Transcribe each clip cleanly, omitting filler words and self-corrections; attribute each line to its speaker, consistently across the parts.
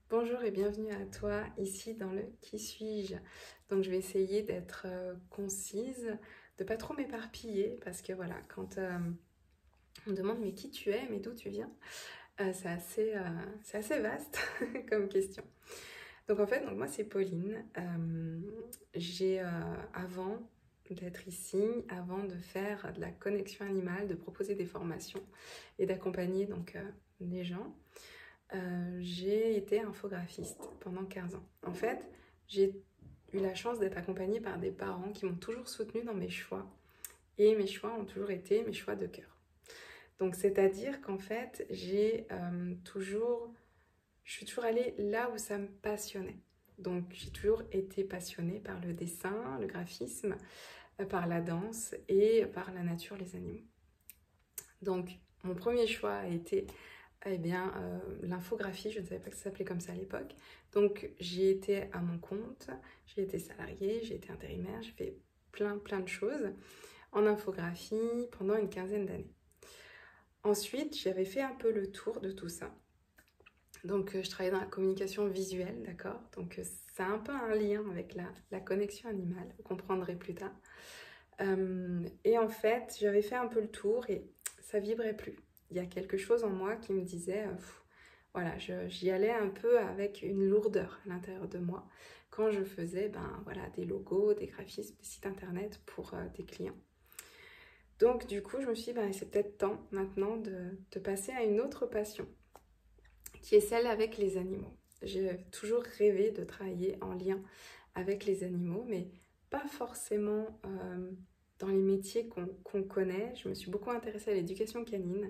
Speaker 1: Bonjour et bienvenue à toi ici dans le Qui suis-je? Donc je vais essayer d'être concise, de pas trop m'éparpiller parce que voilà, quand on me demande mais qui tu es, mais d'où tu viens, c'est assez vaste comme question. Donc en fait, moi c'est Pauline. J'ai avant d'être ici, avant de faire de la connexion animale, de proposer des formations et d'accompagner des gens. J'ai été infographiste pendant 15 ans. En fait, j'ai eu la chance d'être accompagnée par des parents qui m'ont toujours soutenue dans mes choix. Et mes choix ont toujours été mes choix de cœur. Donc, c'est-à-dire qu'en fait, je suis toujours allée là où ça me passionnait. Donc, j'ai toujours été passionnée par le dessin, le graphisme, par la danse et par la nature, les animaux. Donc, mon premier choix a été l'infographie, je ne savais pas que ça s'appelait comme ça à l'époque. Donc, j'y étais à mon compte, j'ai été salariée, j'ai été intérimaire, j'ai fait plein de choses en infographie pendant une quinzaine d'années. Ensuite, j'avais fait un peu le tour de tout ça. Donc, je travaillais dans la communication visuelle, d'accord? Donc, ça a un peu un lien avec la connexion animale, vous comprendrez plus tard. Et en fait, j'avais fait un peu le tour et ça vibrait plus. Il y a quelque chose en moi qui me disait, voilà, j'y allais un peu avec une lourdeur à l'intérieur de moi quand je faisais des logos, des graphismes, des sites internet pour des clients. Donc du coup, je me suis dit, c'est peut-être temps maintenant de passer à une autre passion, qui est celle avec les animaux. J'ai toujours rêvé de travailler en lien avec les animaux, mais pas forcément dans les métiers qu'on connaît. Je me suis beaucoup intéressée à l'éducation canine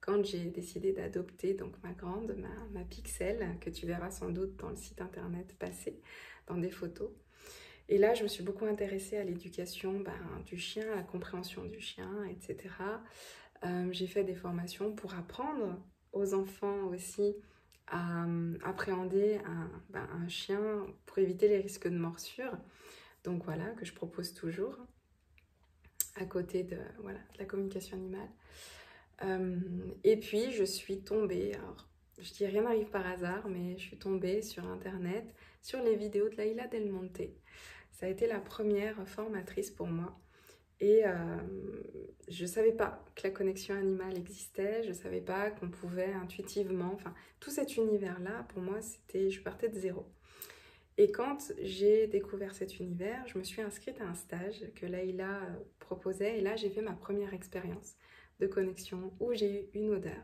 Speaker 1: quand j'ai décidé d'adopter donc ma grande, ma Pixel, que tu verras sans doute dans le site internet passer, dans des photos. Et là, je me suis beaucoup intéressée à l'éducation du chien, à la compréhension du chien, etc. J'ai fait des formations pour apprendre aux enfants aussi à appréhender un chien pour éviter les risques de morsure. Donc voilà, que je propose toujours à côté de la communication animale. Et puis je suis tombée, alors je dis rien n'arrive par hasard, mais je suis tombée sur internet, sur les vidéos de Laïla Del Monte. Ça a été la première formatrice pour moi. Et je ne savais pas que la connexion animale existait, je ne savais pas qu'on pouvait intuitivement, enfin tout cet univers-là, pour moi, je partais de zéro. Et quand j'ai découvert cet univers, je me suis inscrite à un stage que Laïla proposait, et là j'ai fait ma première expérience de connexion où j'ai eu une odeur.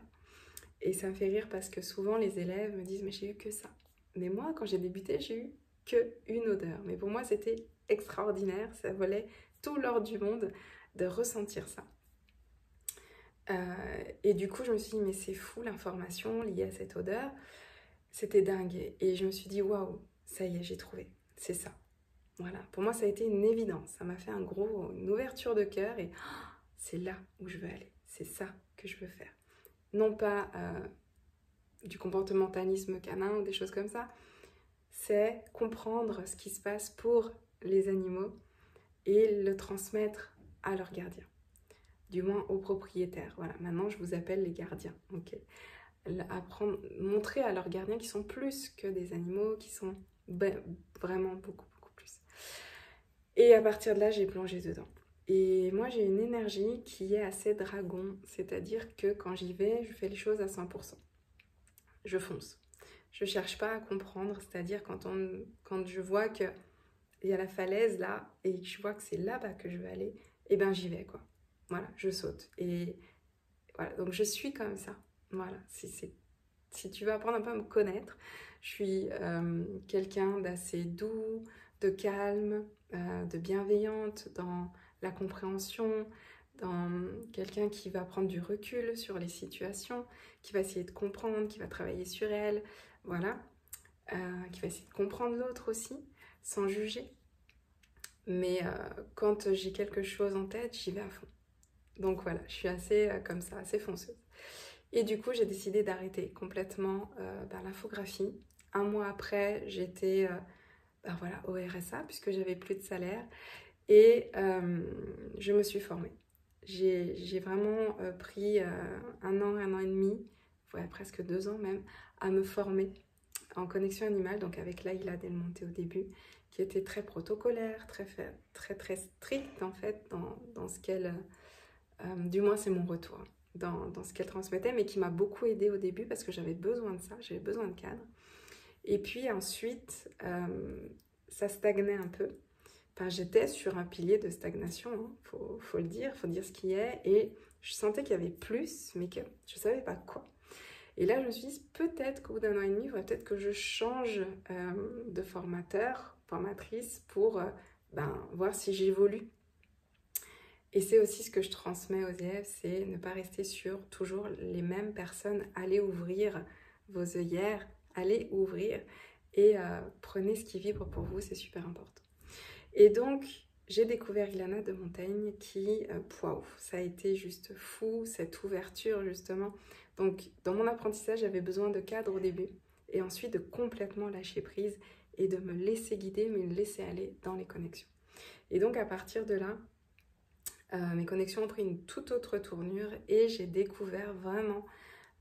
Speaker 1: Et ça me fait rire parce que souvent les élèves me disent « mais j'ai eu que ça ». Mais moi, quand j'ai débuté, j'ai eu que une odeur. Mais pour moi, c'était extraordinaire, ça valait tout l'or du monde de ressentir ça. Et du coup, je me suis dit, mais c'est fou l'information liée à cette odeur. C'était dingue. Et je me suis dit, waouh, ça y est, j'ai trouvé. C'est ça. Voilà. Pour moi, ça a été une évidence. Ça m'a fait une ouverture de cœur et c'est là où je veux aller. C'est ça que je veux faire. Non pas du comportementalisme canin ou des choses comme ça. C'est comprendre ce qui se passe pour les animaux et le transmettre à leurs gardiens. Du moins aux propriétaires. Voilà, maintenant je vous appelle les gardiens. Okay. Montrer à leurs gardiens qu'ils sont plus que des animaux, qui sont vraiment beaucoup plus. Et à partir de là, j'ai plongé dedans. Et moi, j'ai une énergie qui est assez dragon, c'est-à-dire que quand j'y vais, je fais les choses à 100%. Je fonce. Je ne cherche pas à comprendre, c'est-à-dire quand je vois qu'il y a la falaise là, et que je vois que c'est là-bas que je veux aller, et ben j'y vais quoi. Voilà, je saute. Et voilà, donc je suis comme ça. Voilà, si tu veux apprendre un peu à me connaître, je suis quelqu'un d'assez doux, de calme, de bienveillante dans la compréhension, dans quelqu'un qui va prendre du recul sur les situations, qui va essayer de comprendre, qui va travailler sur elle, voilà, qui va essayer de comprendre l'autre aussi, sans juger. Mais quand j'ai quelque chose en tête, j'y vais à fond. Donc voilà, je suis assez comme ça, assez fonceuse. Et du coup, j'ai décidé d'arrêter complètement l'infographie. Un mois après, j'étais au RSA puisque j'avais plus de salaire et je me suis formée. J'ai vraiment pris un an et demi, ouais, presque 2 ans même, à me former
Speaker 2: en connexion animale, donc avec Laïla Del Monte au début, qui était très protocolaire, très stricte en fait dans ce qu'elle, du moins c'est mon retour, dans ce qu'elle transmettait, mais qui m'a beaucoup aidée au début parce que j'avais besoin de ça, j'avais besoin de cadre. Et puis ensuite, ça stagnait un peu. Enfin, j'étais sur un pilier de stagnation, hein, faut le dire, faut dire ce qui est, et je sentais qu'il y avait plus, mais que je ne savais pas quoi. Et là, je me suis dit, peut-être qu'au bout d'un an et demi, il faudrait peut-être que je change de formatrice pour voir si j'évolue. Et c'est aussi ce que je transmets aux élèves, c'est ne pas rester sur toujours les mêmes personnes. Allez ouvrir vos œillères, allez ouvrir et prenez ce qui vibre pour vous, c'est super important. Et donc, j'ai découvert Ilana de Montaigne qui, ça a été juste fou, cette ouverture justement. Donc, dans mon apprentissage, j'avais besoin de cadre au début et ensuite de complètement lâcher prise et de me laisser guider, me laisser aller dans les connexions. Et donc, à partir de là, mes connexions ont pris une toute autre tournure et j'ai découvert vraiment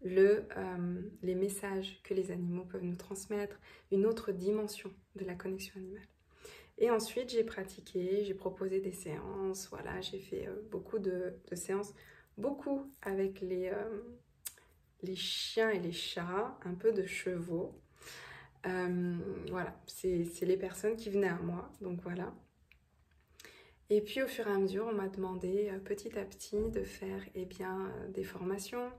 Speaker 2: les messages que les animaux peuvent nous transmettre, une autre dimension de la connexion animale. Et ensuite, j'ai pratiqué, j'ai proposé des séances, voilà, j'ai fait beaucoup de séances, beaucoup avec les chiens et les chats, un peu de chevaux. Voilà, c'est les personnes qui venaient à moi, donc voilà. Et puis au fur et à mesure, on m'a demandé petit à petit de faire des formations.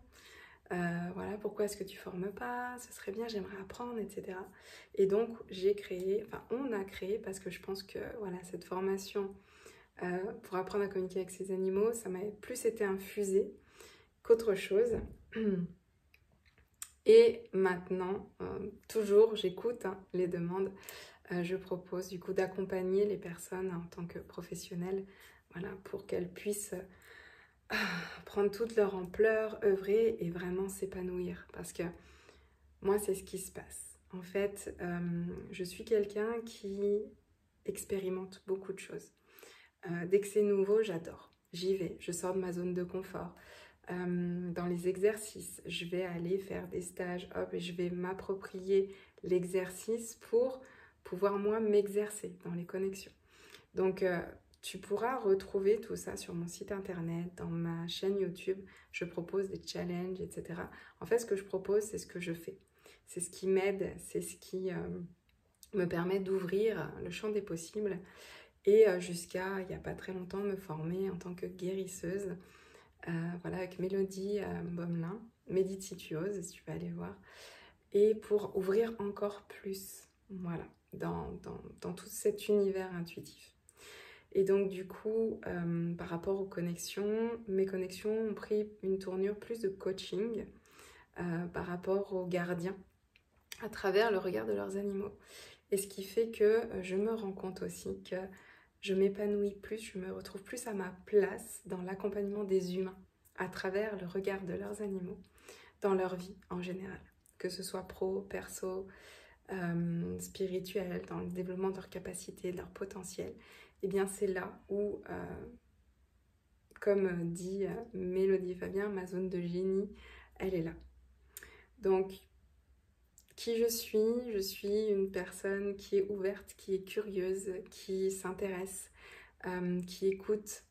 Speaker 2: Voilà, pourquoi est-ce que tu ne formes pas? Ce serait bien, j'aimerais apprendre, etc. Et donc, on a créé, parce que je pense que voilà, cette formation pour apprendre à communiquer avec ces animaux, ça m'avait plus été infusé qu'autre chose. Et maintenant, toujours, j'écoute les demandes. Je propose du coup d'accompagner les personnes en tant que professionnelles, voilà, pour qu'elles puissent prendre toute leur ampleur, œuvrer et vraiment s'épanouir. Parce que moi, c'est ce qui se passe. En fait, je suis quelqu'un qui expérimente beaucoup de choses. Dès que c'est nouveau, j'adore. J'y vais, je sors de ma zone de confort. Dans les exercices, je vais aller faire des stages, hop, et je vais m'approprier l'exercice pour pouvoir moi m'exercer dans les connexions. Donc, tu pourras retrouver tout ça sur mon site internet, dans ma chaîne YouTube. Je propose des challenges, etc. En fait, ce que je propose, c'est ce que je fais. C'est ce qui m'aide, c'est ce qui me permet d'ouvrir le champ des possibles. Et jusqu'à, il n'y a pas très longtemps, me former en tant que guérisseuse. Voilà, avec Mélodie Bomelin, Méditituose, si tu veux aller voir. Et pour ouvrir encore plus, voilà, dans tout cet univers intuitif. Et donc du coup, par rapport aux connexions, mes connexions ont pris une tournure plus de coaching par rapport aux gardiens, à travers le regard de leurs animaux. Et ce qui fait que je me rends compte aussi que je m'épanouis plus, je me retrouve plus à ma place dans l'accompagnement des humains, à travers le regard de leurs animaux, dans leur vie en général, que ce soit pro, perso, spirituel, dans le développement de leurs capacités, de leur potentiel. Et bien c'est là où, comme dit Mélodie Fabien, ma zone de génie, elle est là. Donc, qui je suis une personne qui est ouverte, qui est curieuse, qui s'intéresse, qui écoute,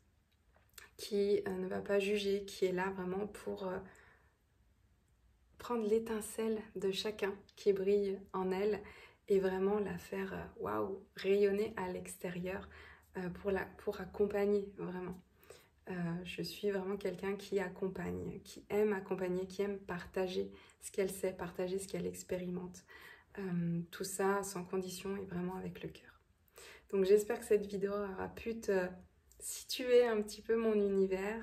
Speaker 2: qui ne va pas juger, qui est là vraiment pour prendre l'étincelle de chacun qui brille en elle et vraiment la faire waouh, rayonner à l'extérieur pour accompagner vraiment. Je suis vraiment quelqu'un qui accompagne, qui aime partager ce qu'elle sait, partager ce qu'elle expérimente. Tout ça sans condition et vraiment avec le cœur. Donc j'espère que cette vidéo aura pu te situer un petit peu mon univers.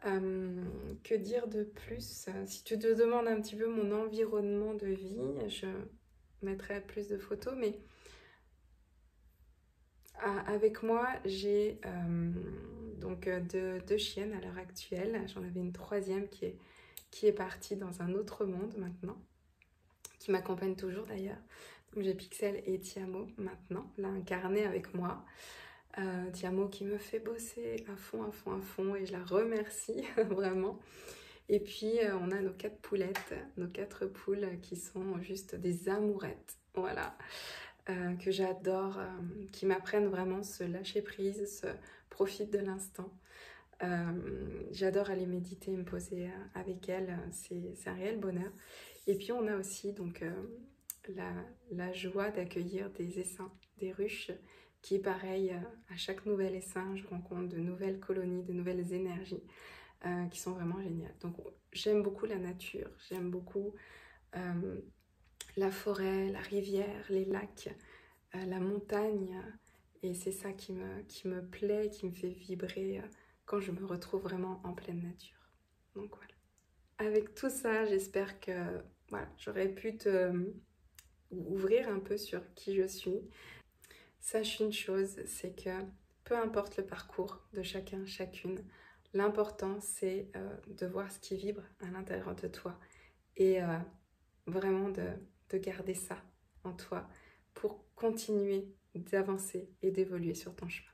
Speaker 2: Que dire de plus? Si tu te demandes un petit peu mon environnement de vie, je mettrai plus de photos, mais avec moi, j'ai donc deux chiennes à l'heure actuelle. J'en avais une troisième qui est partie dans un autre monde maintenant, qui m'accompagne toujours d'ailleurs. Donc j'ai Pixel et Tiamo maintenant, là incarnée avec moi. Tiamo qui me fait bosser à fond et je la remercie vraiment.
Speaker 1: Et puis, on a nos 4 poulettes, nos 4 poules qui sont juste des amourettes, voilà, que j'adore, qui m'apprennent vraiment ce lâcher prise, ce profit de l'instant. J'adore aller méditer et me poser avec elles, c'est un réel bonheur. Et puis, on a aussi donc la joie d'accueillir des essaims, des ruches, qui est pareil, à chaque nouvel essaim, je rencontre de nouvelles colonies, de nouvelles énergies qui sont vraiment géniales. Donc j'aime beaucoup la nature, j'aime beaucoup la forêt, la rivière, les lacs, la montagne, et c'est ça qui me plaît, qui me fait vibrer quand je me retrouve vraiment en pleine nature. Donc voilà. Avec tout ça, j'espère que voilà, j'aurais pu te ouvrir un peu sur qui je suis. Sache une chose, c'est que peu importe le parcours de chacun, chacune, l'important c'est de voir ce qui vibre à l'intérieur de toi et vraiment de garder ça en toi pour continuer d'avancer et d'évoluer sur ton chemin.